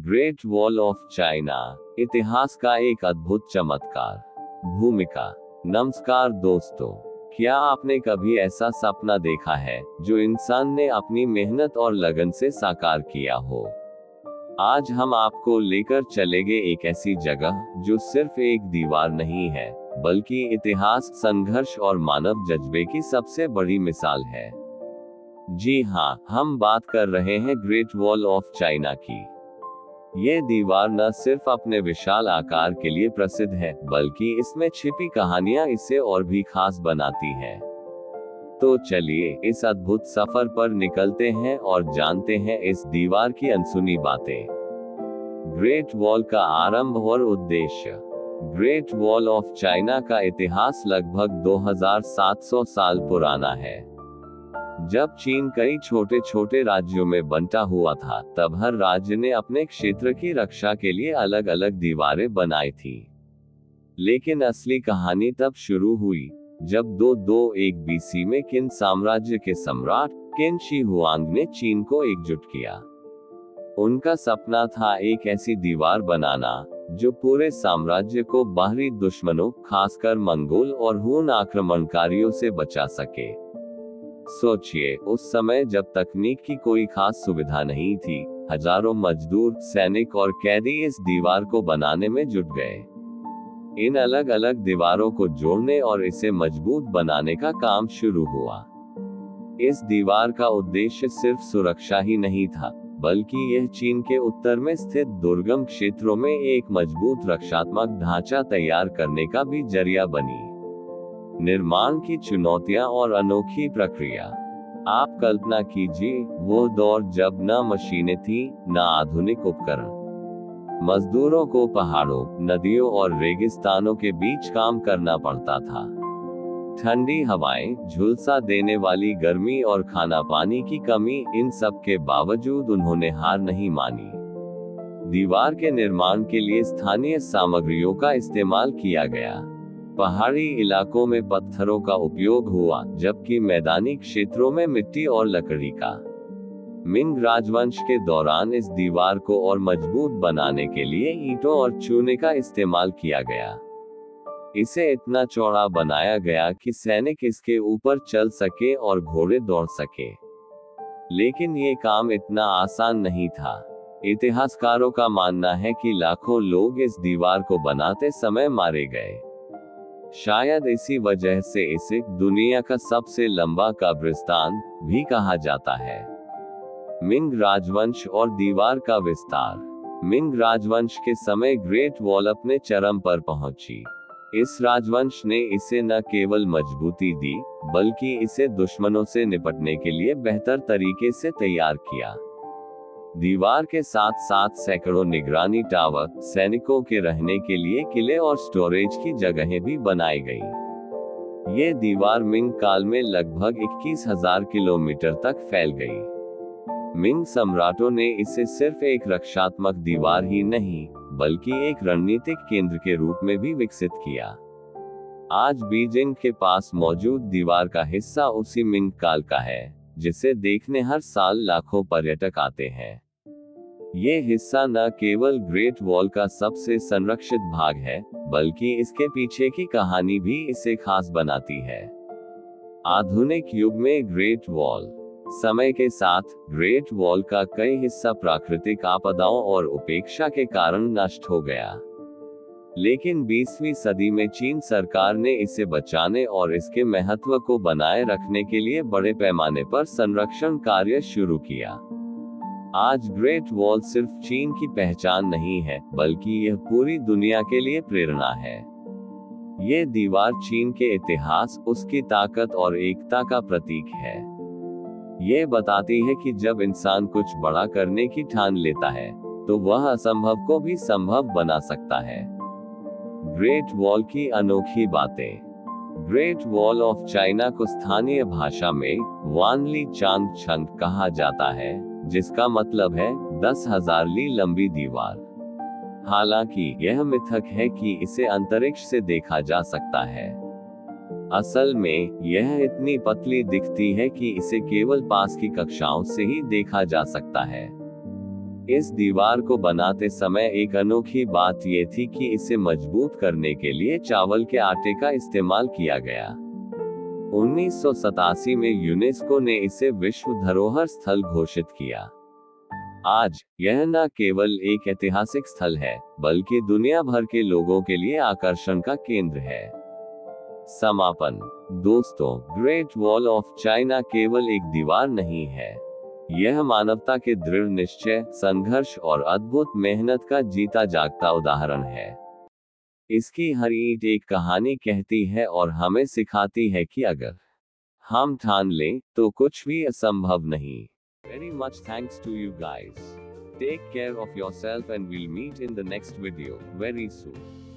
Great wall of China, इतिहास का एक अद्भुत चमत्कार। भूमिका। नमस्कार दोस्तों, क्या आपने कभी ऐसा सपना देखा है जो इंसान ने अपनी मेहनत और लगन से साकार किया हो? आज हम आपको लेकर चलेंगे एक ऐसी जगह जो सिर्फ एक दीवार नहीं है, बल्कि इतिहास, संघर्ष और मानव जज्बे की सबसे बड़ी मिसाल है। जी हाँ, हम बात कर रहे हैं ग्रेट वॉल ऑफ चाइना की। ये दीवार न सिर्फ अपने विशाल आकार के लिए प्रसिद्ध है, बल्कि इसमें छिपी कहानियां इसे और भी खास बनाती हैं। तो चलिए इस अद्भुत सफर पर निकलते हैं और जानते हैं इस दीवार की अनसुनी बातें। ग्रेट वॉल का आरंभ और उद्देश्य। ग्रेट वॉल ऑफ चाइना का इतिहास लगभग 2700 साल पुराना है। जब चीन कई छोटे छोटे राज्यों में बंटा हुआ था, तब हर राज्य ने अपने क्षेत्र की रक्षा के लिए अलग अलग दीवारें बनाई थी। लेकिन असली कहानी तब शुरू हुई जब 221 बीसी में किन साम्राज्य के सम्राट किन शी हुआंग ने चीन को एकजुट किया। उनका सपना था एक ऐसी दीवार बनाना जो पूरे साम्राज्य को बाहरी दुश्मनों, खासकर मंगोल और हुन आक्रमणकारियों से बचा सके। सोचिए, उस समय जब तकनीक की कोई खास सुविधा नहीं थी, हजारों मजदूर, सैनिक और कैदी इस दीवार को बनाने में जुट गए। इन अलग अलग दीवारों को जोड़ने और इसे मजबूत बनाने का काम शुरू हुआ। इस दीवार का उद्देश्य सिर्फ सुरक्षा ही नहीं था, बल्कि यह चीन के उत्तर में स्थित दुर्गम क्षेत्रों में एक मजबूत रक्षात्मक ढांचा तैयार करने का भी जरिया बनी। निर्माण की चुनौतियां और अनोखी प्रक्रिया। आप कल्पना कीजिए, वो दौर जब न मशीनें थी, न आधुनिक उपकरण। मजदूरों को पहाड़ों, नदियों और रेगिस्तानों के बीच काम करना पड़ता था। ठंडी हवाएं, झुलसा देने वाली गर्मी और खाना पानी की कमी, इन सब के बावजूद उन्होंने हार नहीं मानी। दीवार के निर्माण के लिए स्थानीय सामग्रियों का इस्तेमाल किया गया। पहाड़ी इलाकों में पत्थरों का उपयोग हुआ, जबकि मैदानी क्षेत्रों में मिट्टी और लकड़ी का। मिंग राजवंश के दौरान इस दीवार को और मजबूत बनाने के लिए ईंटों और चूने का इस्तेमाल किया गया। इसे इतना चौड़ा बनाया गया कि सैनिक इसके ऊपर चल सके और घोड़े दौड़ सके। लेकिन ये काम इतना आसान नहीं था। इतिहासकारों का मानना है कि लाखों लोग इस दीवार को बनाते समय मारे गए। शायद इसी वजह से इसे दुनिया का सबसे लंबा कब्रिस्तान भी कहा जाता है। मिंग राजवंश और दीवार का विस्तार। मिंग राजवंश के समय ग्रेट वॉल अपने चरम पर पहुंची। इस राजवंश ने इसे न केवल मजबूती दी, बल्कि इसे दुश्मनों से निपटने के लिए बेहतर तरीके से तैयार किया। दीवार के साथ साथ सैकड़ों निगरानी टावर, सैनिकों के रहने के लिए किले और स्टोरेज की जगहें भी बनाई गई। ये दीवार मिंग काल में लगभग 21,000 किलोमीटर तक फैल गई। मिंग सम्राटों ने इसे सिर्फ एक रक्षात्मक दीवार ही नहीं, बल्कि एक रणनीतिक केंद्र के रूप में भी विकसित किया। आज बीजिंग के पास मौजूद दीवार का हिस्सा उसी मिंग काल का है, जिसे देखने हर साल लाखों पर्यटक आते हैं। ये हिस्सा न केवल ग्रेट वॉल का सबसे संरक्षित भाग है, बल्कि इसके पीछे की कहानी भी इसे खास बनाती है। आधुनिक युग में ग्रेट वॉल। समय के साथ ग्रेट वॉल का कई हिस्सा प्राकृतिक आपदाओं और उपेक्षा के कारण नष्ट हो गया। लेकिन 20वीं सदी में चीन सरकार ने इसे बचाने और इसके महत्व को बनाए रखने के लिए बड़े पैमाने पर संरक्षण कार्य शुरू किया। आज ग्रेट वॉल सिर्फ चीन की पहचान नहीं है, बल्कि यह पूरी दुनिया के लिए प्रेरणा है। ये दीवार चीन के इतिहास, उसकी ताकत और एकता का प्रतीक है। ये बताती है कि जब इंसान कुछ बड़ा करने की ठान लेता है, तो वह असंभव को भी संभव बना सकता है। ग्रेट वॉल की अनोखी बातें। ग्रेट वॉल ऑफ चाइना को स्थानीय भाषा में वानली चांग छंग कहा जाता है, जिसका मतलब है 10,000 ली लंबी दीवार। हालांकि यह मिथक है कि इसे अंतरिक्ष से देखा जा सकता है। असल में यह इतनी पतली दिखती है कि इसे केवल पास की कक्षाओं से ही देखा जा सकता है। इस दीवार को बनाते समय एक अनोखी बात यह थी कि इसे मजबूत करने के लिए चावल के आटे का इस्तेमाल किया गया। 1987 में यूनेस्को ने इसे विश्व धरोहर स्थल घोषित किया। आज यह न केवल एक ऐतिहासिक स्थल है, बल्कि दुनिया भर के लोगों के लिए आकर्षण का केंद्र है। समापन। दोस्तों, ग्रेट वॉल ऑफ चाइना केवल एक दीवार नहीं है। यह मानवता के दृढ़ निश्चय, संघर्ष और अद्भुत मेहनत का जीता जागता उदाहरण है। इसकी हर ईंट एक कहानी कहती है और हमें सिखाती है कि अगर हम ठान लें, तो कुछ भी असंभव नहीं। Very much thanks to you guys. Take care of yourself and we'll meet in the next video very soon.